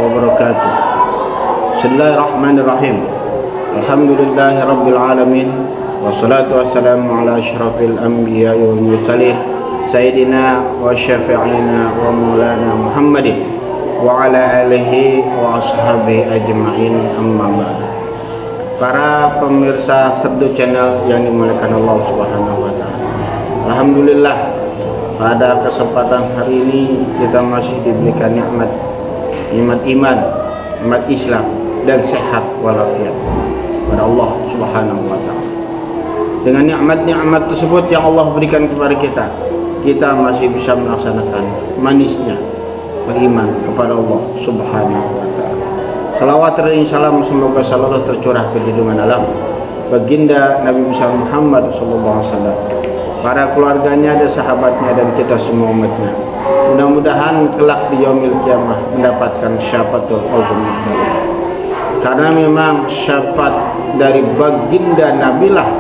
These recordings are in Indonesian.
wabarakatuh. Bismillahirrahmanirrahim. Alhamdulillahirabbil alamin. Wassalatu wassalamu ala asyrafil anbiya'i wal mursalin sayyidina wa syafi'ina wa maulana Muhammadin wa ala alihi wa ashabihi ajma'in, amma ba'd. Para pemirsa Serdu Channel yang dimuliakan Allah Subhanahu wa taala. Alhamdulillah, pada kesempatan hari ini kita masih diberikan nikmat iman, nikmat Islam dan sehat walafiat pada Allah Subhanahu wa taala. Dengan nikmat-nikmat tersebut yang Allah berikan kepada kita masih bisa melaksanakan manisnya beriman kepada Allah Subhanahu wa taala. Salawat dan salam semoga selalu tercurah ke junjungan alam baginda Nabi besar Muhammad sallallahu alaihi wasallam, para keluarganya dan sahabatnya, dan kita semua umatnya. Mudah-mudahan kelak di yaumil kiamah mendapatkan syafaatul uzma. Karena memang syafaat dari baginda Nabilah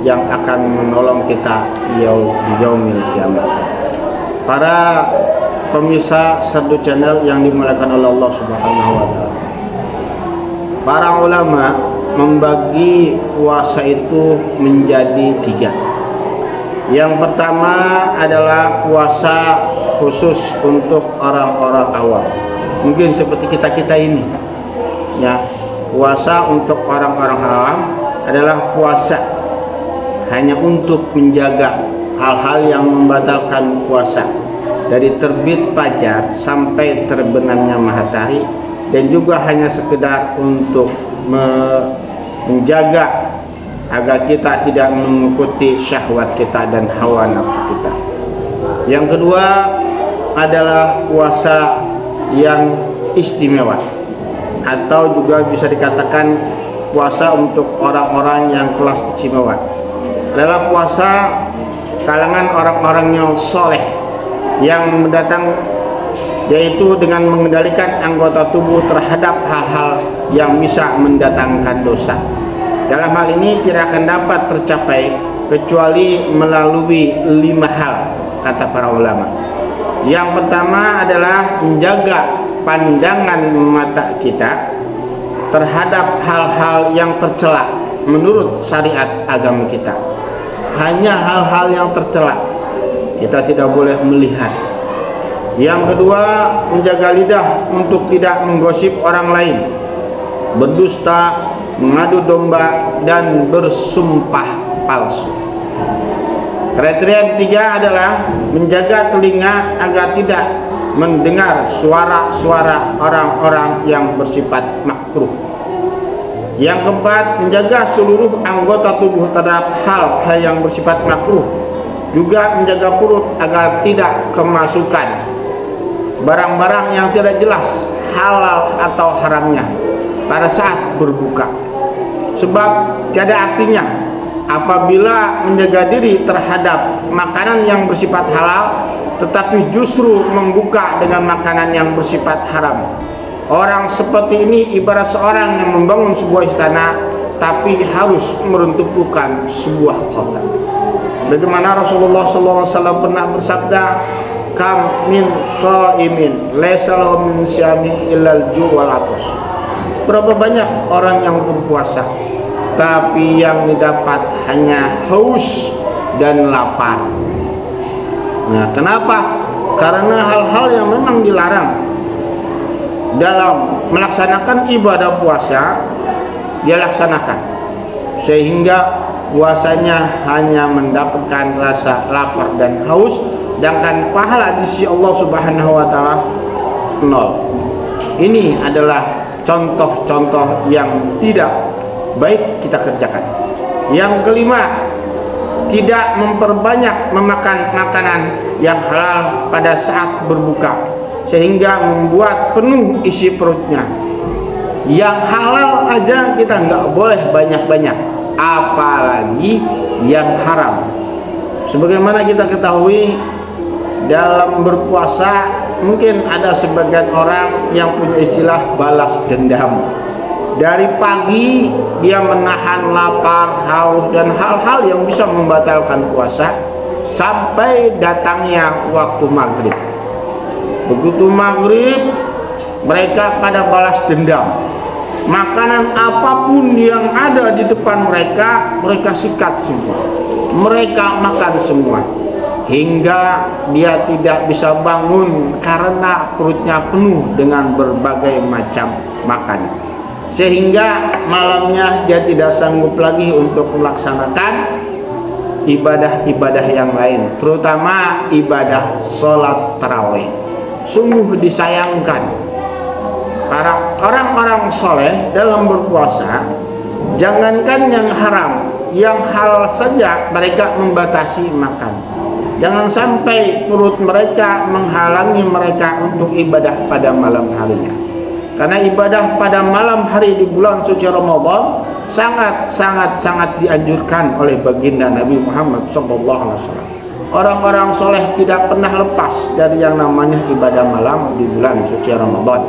yang akan menolong kita di yaumil kiamah. Para pemirsa Serdu Channel yang dimuliakan oleh Allah Subhanahu wa taala. Para ulama membagi puasa itu menjadi 3. Yang pertama adalah puasa khusus untuk orang-orang awam. Mungkin seperti kita ini. Ya, puasa untuk orang-orang awam adalah puasa hanya untuk menjaga hal-hal yang membatalkan puasa, dari terbit fajar sampai terbenamnya matahari, dan juga hanya sekedar untuk menjaga agar kita tidak mengikuti syahwat kita dan hawa nafsu kita. Yang kedua adalah puasa yang istimewa, atau juga bisa dikatakan puasa untuk orang-orang yang kelas istimewa. Adalah puasa kalangan orang-orang yang soleh, yang mendatang, yaitu dengan mengendalikan anggota tubuh terhadap hal-hal yang bisa mendatangkan dosa. Dalam hal ini tidak akan dapat tercapai kecuali melalui 5 hal, kata para ulama. Yang pertama adalah menjaga pandangan mata kita terhadap hal-hal yang tercela menurut syariat agama kita. Hanya hal-hal yang tercela, kita tidak boleh melihat. Yang kedua, menjaga lidah untuk tidak menggosip orang lain, berdusta, mengadu domba, dan bersumpah palsu. Kriteria ketiga adalah menjaga telinga agar tidak mendengar suara-suara orang-orang yang bersifat makruh. Yang keempat, menjaga seluruh anggota tubuh terhadap hal-hal yang bersifat makruh. Juga menjaga perut agar tidak kemasukan barang-barang yang tidak jelas halal atau haramnya pada saat berbuka. Sebab tiada artinya apabila menjaga diri terhadap makanan yang bersifat halal tetapi justru membuka dengan makanan yang bersifat haram. Orang seperti ini ibarat seorang yang membangun sebuah istana tapi harus meruntuhkan sebuah kota. Bagaimana Rasulullah SAW pernah bersabda, "Kam min shaimin laisa lahu min syami illal ju' wal atas." Berapa banyak orang yang berpuasa tapi yang didapat hanya haus dan lapar. Nah, kenapa? Karena hal-hal yang memang dilarang dalam melaksanakan ibadah puasa dia laksanakan, sehingga puasanya hanya mendapatkan rasa lapar dan haus, sedangkan pahala di sisi Allah Subhanahu wa taala 0. Ini adalah contoh-contoh yang tidak baik kita kerjakan. Yang kelima, tidak memperbanyak memakan makanan yang halal pada saat berbuka, sehingga membuat penuh isi perutnya. Yang halal aja kita nggak boleh banyak-banyak, apalagi yang haram. Sebagaimana kita ketahui, dalam berpuasa mungkin ada sebagian orang yang punya istilah balas dendam. Dari pagi dia menahan lapar, haus, dan hal-hal yang bisa membatalkan puasa sampai datangnya waktu maghrib. Begitu maghrib Mereka pada balas dendam. Makanan apapun yang ada di depan mereka, mereka sikat semua, mereka makan semua, hingga dia tidak bisa bangun karena perutnya penuh dengan berbagai macam makanan, sehingga malamnya dia tidak sanggup lagi untuk melaksanakan ibadah-ibadah yang lain, terutama ibadah sholat tarawih. Sungguh disayangkan para orang-orang soleh dalam berpuasa, jangankan yang haram, yang halal saja mereka membatasi makan. Jangan sampai perut mereka menghalangi mereka untuk ibadah pada malam harinya. Karena ibadah pada malam hari di bulan suci Ramadan sangat dianjurkan oleh baginda Nabi Muhammad SAW. Orang-orang soleh tidak pernah lepas dari yang namanya ibadah malam di bulan suci Ramadan.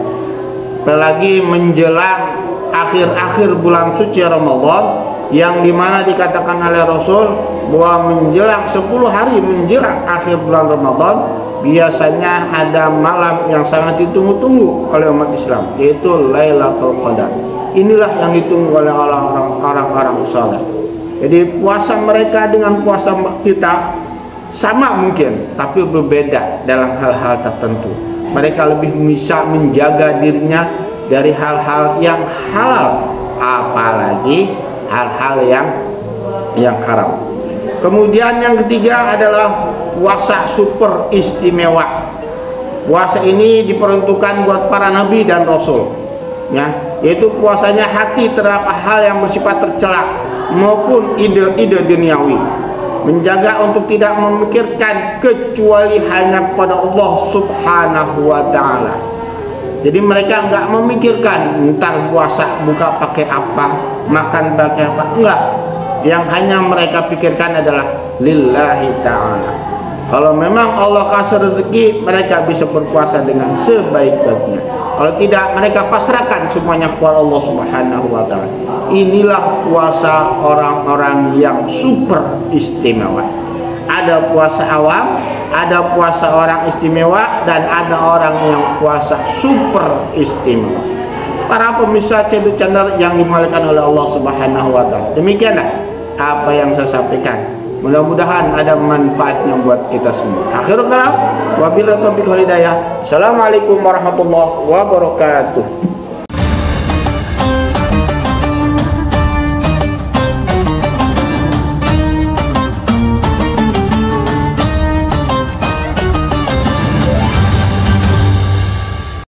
Apalagi menjelang akhir-akhir bulan suci Ramadan, yang dimana dikatakan oleh Rasul bahwa menjelang 10 hari menjelang akhir bulan Ramadan biasanya ada malam yang sangat ditunggu-tunggu oleh umat Islam, yaitu Lailatul Qadar. Inilah yang ditunggu oleh orang-orang saleh. Jadi puasa mereka dengan puasa kita sama mungkin, tapi berbeda dalam hal-hal tertentu. Mereka lebih bisa menjaga dirinya dari hal-hal yang halal, apalagi hal-hal yang haram. Kemudian yang ketiga adalah puasa super istimewa. Puasa ini diperuntukkan buat para nabi dan rasul, ya, yaitu puasanya hati terhadap hal yang bersifat tercela maupun ide-ide duniawi, menjaga untuk tidak memikirkan kecuali hanya kepada Allah Subhanahu wa ta'ala. Jadi mereka enggak memikirkan ntar puasa buka pakai apa, makan pakai apa, enggak. Yang hanya mereka pikirkan adalah lillahi ta'ala. Kalau memang Allah kasih rezeki, mereka bisa berpuasa dengan sebaik-baiknya. Kalau tidak, mereka pasrahkan semuanya kepada Allah Subhanahu wa ta'ala. Inilah puasa orang-orang yang super istimewa. Ada puasa awam, ada puasa orang istimewa, dan ada orang yang puasa super istimewa. Para pemirsa Cedu Channel yang dimuliakan oleh Allah Subhanahu wa ta'ala, demikianlah apa yang saya sampaikan. Mudah-mudahan ada manfaatnya buat kita semua. Akhirul kalam, wabillahi taufiq wal hidayah. Assalamualaikum warahmatullahi wabarakatuh.